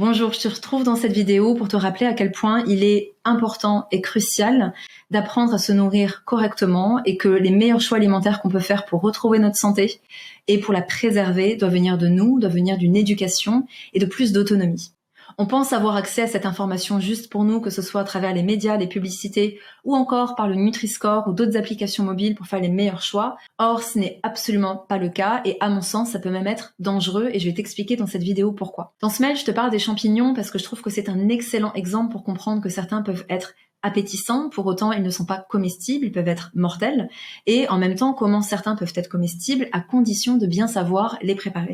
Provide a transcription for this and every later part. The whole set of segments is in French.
Bonjour, je te retrouve dans cette vidéo pour te rappeler à quel point il est important et crucial d'apprendre à se nourrir correctement et que les meilleurs choix alimentaires qu'on peut faire pour retrouver notre santé et pour la préserver doivent venir de nous, doivent venir d'une éducation et de plus d'autonomie. On pense avoir accès à cette information juste pour nous, que ce soit à travers les médias, les publicités ou encore par le Nutri-Score ou d'autres applications mobiles pour faire les meilleurs choix. Or, ce n'est absolument pas le cas et à mon sens, ça peut même être dangereux et je vais t'expliquer dans cette vidéo pourquoi. Dans ce mail, je te parle des champignons parce que je trouve que c'est un excellent exemple pour comprendre que certains peuvent être appétissants, pour autant ils ne sont pas comestibles, ils peuvent être mortels, et en même temps comment certains peuvent être comestibles à condition de bien savoir les préparer.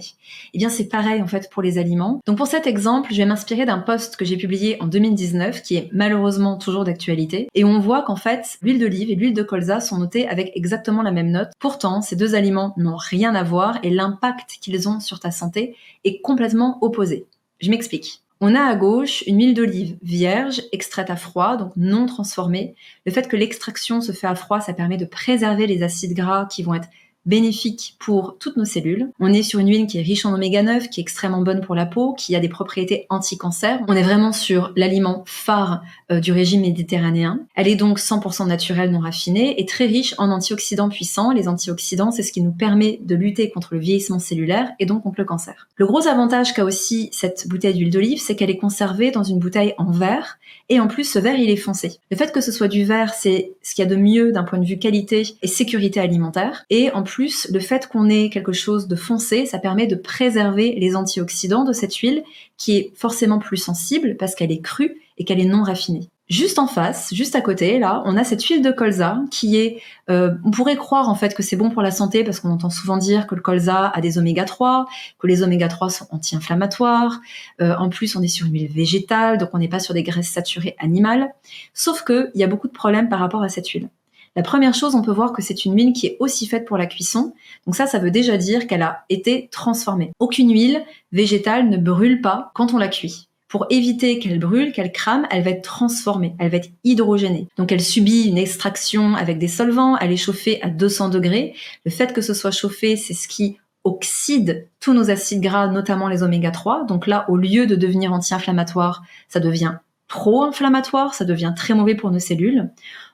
Et bien c'est pareil en fait pour les aliments. Donc pour cet exemple, je vais m'inspirer d'un post que j'ai publié en 2019 qui est malheureusement toujours d'actualité, et on voit qu'en fait l'huile d'olive et l'huile de colza sont notées avec exactement la même note. Pourtant ces deux aliments n'ont rien à voir et l'impact qu'ils ont sur ta santé est complètement opposé. Je m'explique. On a à gauche une huile d'olive vierge, extraite à froid, donc non transformée. Le fait que l'extraction se fait à froid, ça permet de préserver les acides gras qui vont être bénéfiques pour toutes nos cellules. On est sur une huile qui est riche en oméga 9, qui est extrêmement bonne pour la peau, qui a des propriétés anti-cancer. On est vraiment sur l'aliment phare du régime méditerranéen. Elle est donc 100% naturelle, non raffinée, et très riche en antioxydants puissants. Les antioxydants, c'est ce qui nous permet de lutter contre le vieillissement cellulaire et donc contre le cancer. Le gros avantage qu'a aussi cette bouteille d'huile d'olive, c'est qu'elle est conservée dans une bouteille en verre, et en plus ce verre il est foncé. Le fait que ce soit du verre, c'est ce qu'il y a de mieux d'un point de vue qualité et sécurité alimentaire, et en plus le fait qu'on ait quelque chose de foncé, ça permet de préserver les antioxydants de cette huile qui est forcément plus sensible parce qu'elle est crue et qu'elle est non raffinée. Juste en face, juste à côté, là, on a cette huile de colza qui est... on pourrait croire en fait que c'est bon pour la santé parce qu'on entend souvent dire que le colza a des oméga 3, que les oméga 3 sont anti-inflammatoires. En plus, on est sur une huile végétale, donc on n'est pas sur des graisses saturées animales. Sauf qu'il y a beaucoup de problèmes par rapport à cette huile. La première chose, on peut voir que c'est une huile qui est aussi faite pour la cuisson. Donc ça veut déjà dire qu'elle a été transformée. Aucune huile végétale ne brûle pas quand on la cuit. Pour éviter qu'elle brûle, qu'elle crame, elle va être transformée, elle va être hydrogénée. Donc elle subit une extraction avec des solvants, elle est chauffée à 200 degrés. Le fait que ce soit chauffé, c'est ce qui oxyde tous nos acides gras, notamment les oméga 3. Donc là, au lieu de devenir anti-inflammatoire, ça devient pro-inflammatoire, ça devient très mauvais pour nos cellules.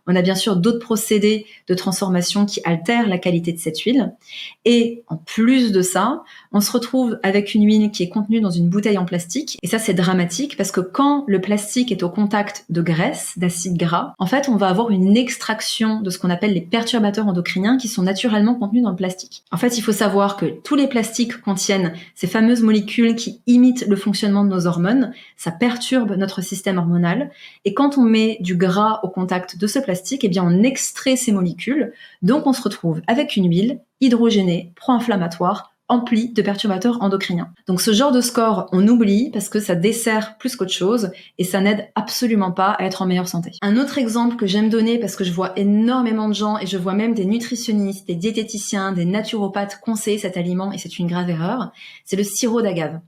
On a bien sûr d'autres procédés de transformation qui altèrent la qualité de cette huile. Et en plus de ça, on se retrouve avec une huile qui est contenue dans une bouteille en plastique. Et ça, c'est dramatique parce que quand le plastique est au contact de graisse, d'acides gras, en fait, on va avoir une extraction de ce qu'on appelle les perturbateurs endocriniens qui sont naturellement contenus dans le plastique. En fait, il faut savoir que tous les plastiques contiennent ces fameuses molécules qui imitent le fonctionnement de nos hormones. Ça perturbe notre système hormonal. Et quand on met du gras au contact de ce plastique, eh bien on extrait ces molécules, donc on se retrouve avec une huile hydrogénée, pro-inflammatoire, emplie de perturbateurs endocriniens. Donc ce genre de score, on oublie parce que ça dessert plus qu'autre chose et ça n'aide absolument pas à être en meilleure santé. Un autre exemple que j'aime donner parce que je vois énormément de gens et je vois même des nutritionnistes, des diététiciens, des naturopathes conseiller cet aliment et c'est une grave erreur, c'est le sirop d'agave.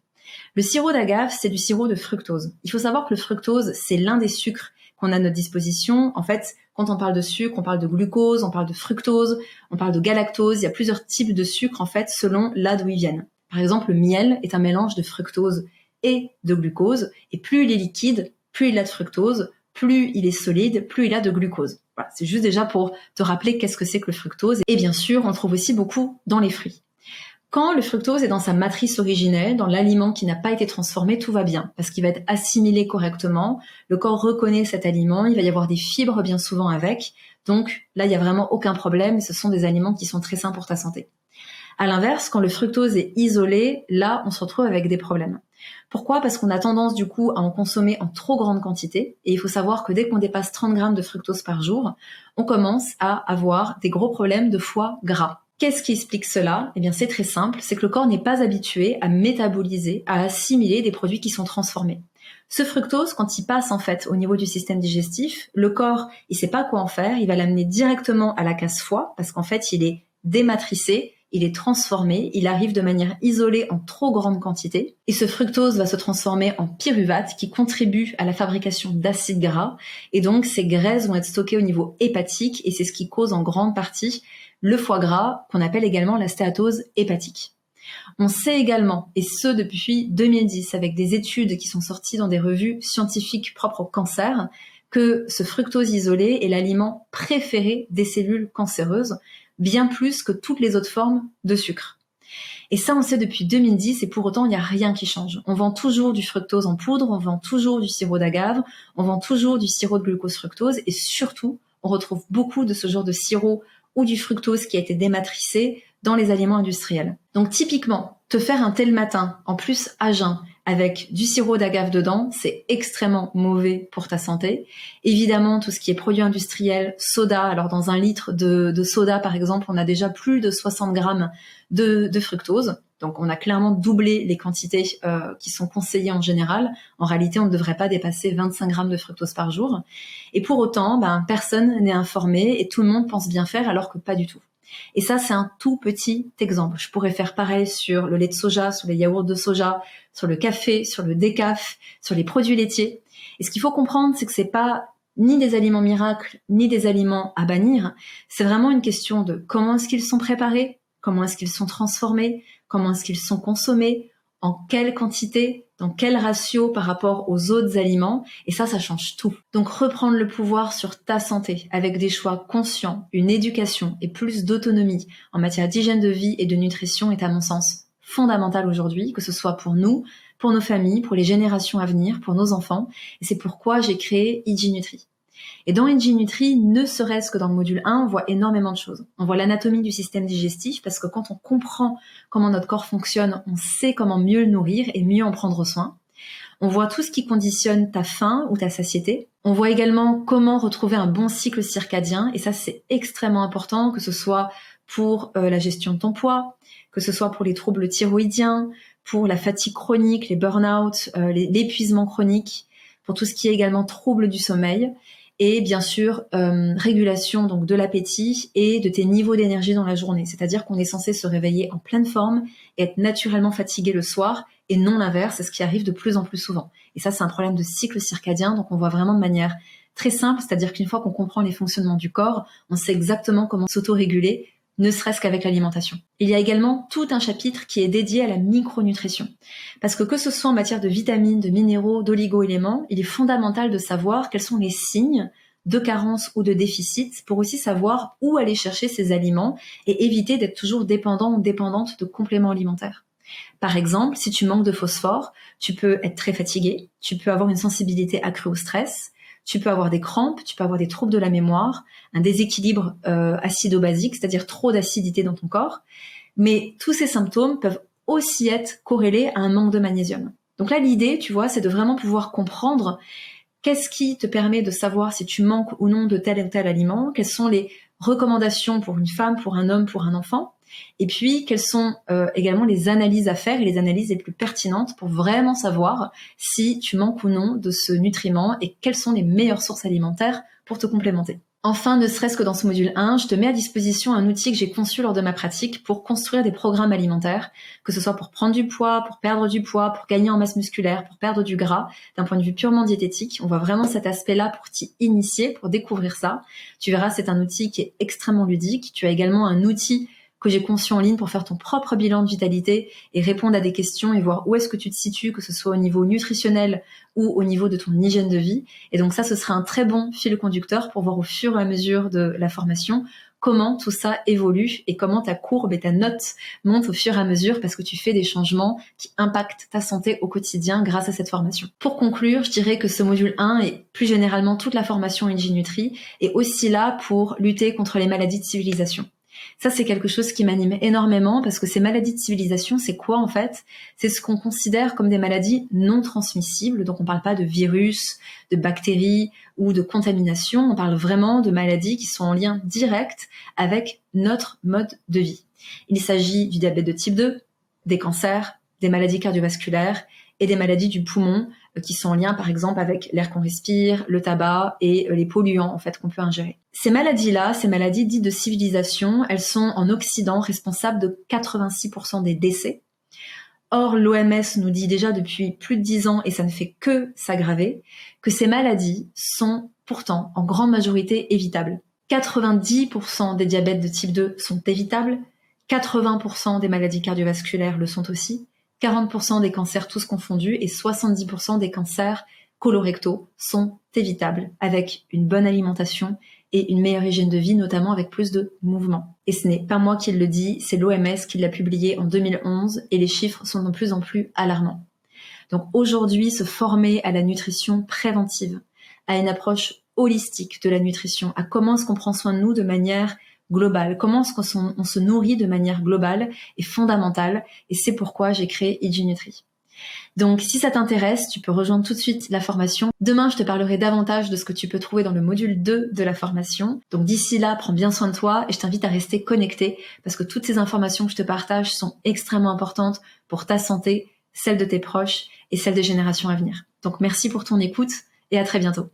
Le sirop d'agave, c'est du sirop de fructose. Il faut savoir que le fructose, c'est l'un des sucres qu'on a à notre disposition. En fait, quand on parle de sucre, on parle de glucose, on parle de fructose, on parle de galactose. Il y a plusieurs types de sucres, en fait, selon là d'où ils viennent. Par exemple, le miel est un mélange de fructose et de glucose. Et plus il est liquide, plus il a de fructose, plus il est solide, plus il a de glucose. Voilà, c'est juste déjà pour te rappeler qu'est-ce que c'est que le fructose. Et bien sûr, on trouve aussi beaucoup dans les fruits. Quand le fructose est dans sa matrice originelle, dans l'aliment qui n'a pas été transformé, tout va bien, parce qu'il va être assimilé correctement, le corps reconnaît cet aliment, il va y avoir des fibres bien souvent avec, donc là il n'y a vraiment aucun problème, ce sont des aliments qui sont très sains pour ta santé. À l'inverse, quand le fructose est isolé, là on se retrouve avec des problèmes. Pourquoi ? Parce qu'on a tendance du coup à en consommer en trop grande quantité, et il faut savoir que dès qu'on dépasse 30 grammes de fructose par jour, on commence à avoir des gros problèmes de foie gras. Qu'est-ce qui explique cela ? Eh bien, c'est très simple, c'est que le corps n'est pas habitué à métaboliser, à assimiler des produits qui sont transformés. Ce fructose, quand il passe en fait au niveau du système digestif, le corps, il sait pas quoi en faire, il va l'amener directement à la case foie, parce qu'en fait, il est dématricé, il est transformé, il arrive de manière isolée en trop grande quantité, et ce fructose va se transformer en pyruvate qui contribue à la fabrication d'acides gras, et donc ces graisses vont être stockées au niveau hépatique, et c'est ce qui cause en grande partie le foie gras, qu'on appelle également la stéatose hépatique. On sait également, et ce depuis 2010, avec des études qui sont sorties dans des revues scientifiques propres au cancer, que ce fructose isolé est l'aliment préféré des cellules cancéreuses, bien plus que toutes les autres formes de sucre. Et ça, on le sait depuis 2010, et pour autant, il n'y a rien qui change. On vend toujours du fructose en poudre, on vend toujours du sirop d'agave, on vend toujours du sirop de glucose fructose, et surtout, on retrouve beaucoup de ce genre de sirop ou du fructose qui a été dématricé dans les aliments industriels. Donc typiquement, te faire un thé le matin, en plus à jeun, avec du sirop d'agave dedans, c'est extrêmement mauvais pour ta santé. Évidemment, tout ce qui est produit industriel, soda, alors dans un litre de soda par exemple, on a déjà plus de 60 grammes de fructose. Donc on a clairement doublé les quantités qui sont conseillées en général. En réalité, on ne devrait pas dépasser 25 grammes de fructose par jour. Et pour autant, personne n'est informé et tout le monde pense bien faire alors que pas du tout. Et ça, c'est un tout petit exemple. Je pourrais faire pareil sur le lait de soja, sur les yaourts de soja, sur le café, sur le décaf, sur les produits laitiers. Et ce qu'il faut comprendre, c'est que c'est pas ni des aliments miracles, ni des aliments à bannir. C'est vraiment une question de comment est-ce qu'ils sont préparés, comment est-ce qu'ils sont transformés, comment est-ce qu'ils sont consommés, en quelle quantité, dans quel ratio par rapport aux autres aliments, et ça change tout. Donc reprendre le pouvoir sur ta santé avec des choix conscients, une éducation et plus d'autonomie en matière d'hygiène de vie et de nutrition est à mon sens fondamental aujourd'hui, que ce soit pour nous, pour nos familles, pour les générations à venir, pour nos enfants, et c'est pourquoi j'ai créé IGNutri. Et dans IGNutri, ne serait-ce que dans le module 1, on voit énormément de choses. On voit l'anatomie du système digestif parce que quand on comprend comment notre corps fonctionne, on sait comment mieux le nourrir et mieux en prendre soin. On voit tout ce qui conditionne ta faim ou ta satiété. On voit également comment retrouver un bon cycle circadien et ça c'est extrêmement important, que ce soit pour la gestion de ton poids, que ce soit pour les troubles thyroïdiens, pour la fatigue chronique, les burn-out, l'épuisement chronique, pour tout ce qui est également troubles du sommeil. Et bien sûr, régulation donc de l'appétit et de tes niveaux d'énergie dans la journée. C'est-à-dire qu'on est censé se réveiller en pleine forme et être naturellement fatigué le soir et non l'inverse, c'est ce qui arrive de plus en plus souvent. Et ça, c'est un problème de cycle circadien, donc on voit vraiment de manière très simple, c'est-à-dire qu'une fois qu'on comprend les fonctionnements du corps, on sait exactement comment s'auto-réguler, ne serait-ce qu'avec l'alimentation. Il y a également tout un chapitre qui est dédié à la micronutrition. Parce que ce soit en matière de vitamines, de minéraux, d'oligo-éléments, il est fondamental de savoir quels sont les signes de carence ou de déficit pour aussi savoir où aller chercher ces aliments et éviter d'être toujours dépendant ou dépendante de compléments alimentaires. Par exemple, si tu manques de phosphore, tu peux être très fatigué, tu peux avoir une sensibilité accrue au stress, tu peux avoir des crampes, tu peux avoir des troubles de la mémoire, un déséquilibre acido-basique, c'est-à-dire trop d'acidité dans ton corps. Mais tous ces symptômes peuvent aussi être corrélés à un manque de magnésium. Donc là, l'idée, tu vois, c'est de vraiment pouvoir comprendre qu'est-ce qui te permet de savoir si tu manques ou non de tel ou tel aliment, quelles sont les recommandations pour une femme, pour un homme, pour un enfant, et puis quelles sont également les analyses à faire et les analyses les plus pertinentes pour vraiment savoir si tu manques ou non de ce nutriment et quelles sont les meilleures sources alimentaires pour te complémenter. Enfin, ne serait-ce que dans ce module 1, je te mets à disposition un outil que j'ai conçu lors de ma pratique pour construire des programmes alimentaires, que ce soit pour prendre du poids, pour perdre du poids, pour gagner en masse musculaire, pour perdre du gras, d'un point de vue purement diététique. On voit vraiment cet aspect-là pour t'y initier, pour découvrir ça. Tu verras, c'est un outil qui est extrêmement ludique. Tu as également un outil que j'ai conçu en ligne pour faire ton propre bilan de vitalité et répondre à des questions et voir où est-ce que tu te situes, que ce soit au niveau nutritionnel ou au niveau de ton hygiène de vie. Et donc ça, ce sera un très bon fil conducteur pour voir au fur et à mesure de la formation comment tout ça évolue et comment ta courbe et ta note montent au fur et à mesure parce que tu fais des changements qui impactent ta santé au quotidien grâce à cette formation. Pour conclure, je dirais que ce module 1 et plus généralement toute la formation IGNutri est aussi là pour lutter contre les maladies de civilisation. Ça, c'est quelque chose qui m'anime énormément parce que ces maladies de civilisation, c'est quoi en fait? C'est ce qu'on considère comme des maladies non transmissibles. Donc, on parle pas de virus, de bactéries ou de contamination. On parle vraiment de maladies qui sont en lien direct avec notre mode de vie. Il s'agit du diabète de type 2, des cancers, des maladies cardiovasculaires et des maladies du poumon qui sont en lien par exemple avec l'air qu'on respire, le tabac et les polluants en fait qu'on peut ingérer. Ces maladies-là, ces maladies dites de civilisation, elles sont en Occident responsables de 86% des décès. Or, l'OMS nous dit déjà depuis plus de 10 ans, et ça ne fait que s'aggraver, que ces maladies sont pourtant en grande majorité évitables. 90% des diabètes de type 2 sont évitables, 80% des maladies cardiovasculaires le sont aussi, 40% des cancers tous confondus et 70% des cancers colorectaux sont évitables avec une bonne alimentation et une meilleure hygiène de vie, notamment avec plus de mouvement. Et ce n'est pas moi qui le dis, c'est l'OMS qui l'a publié en 2011 et les chiffres sont de plus en plus alarmants. Donc aujourd'hui, se former à la nutrition préventive, à une approche holistique de la nutrition, à comment est-ce qu'on prend soin de nous de manière globale, comment est-ce qu'on se nourrit de manière globale est fondamental et c'est pourquoi j'ai créé EduNutri. Donc si ça t'intéresse, tu peux rejoindre tout de suite la formation. Demain, je te parlerai davantage de ce que tu peux trouver dans le module 2 de la formation. Donc d'ici là, prends bien soin de toi et je t'invite à rester connecté parce que toutes ces informations que je te partage sont extrêmement importantes pour ta santé, celle de tes proches et celle des générations à venir. Donc merci pour ton écoute et à très bientôt.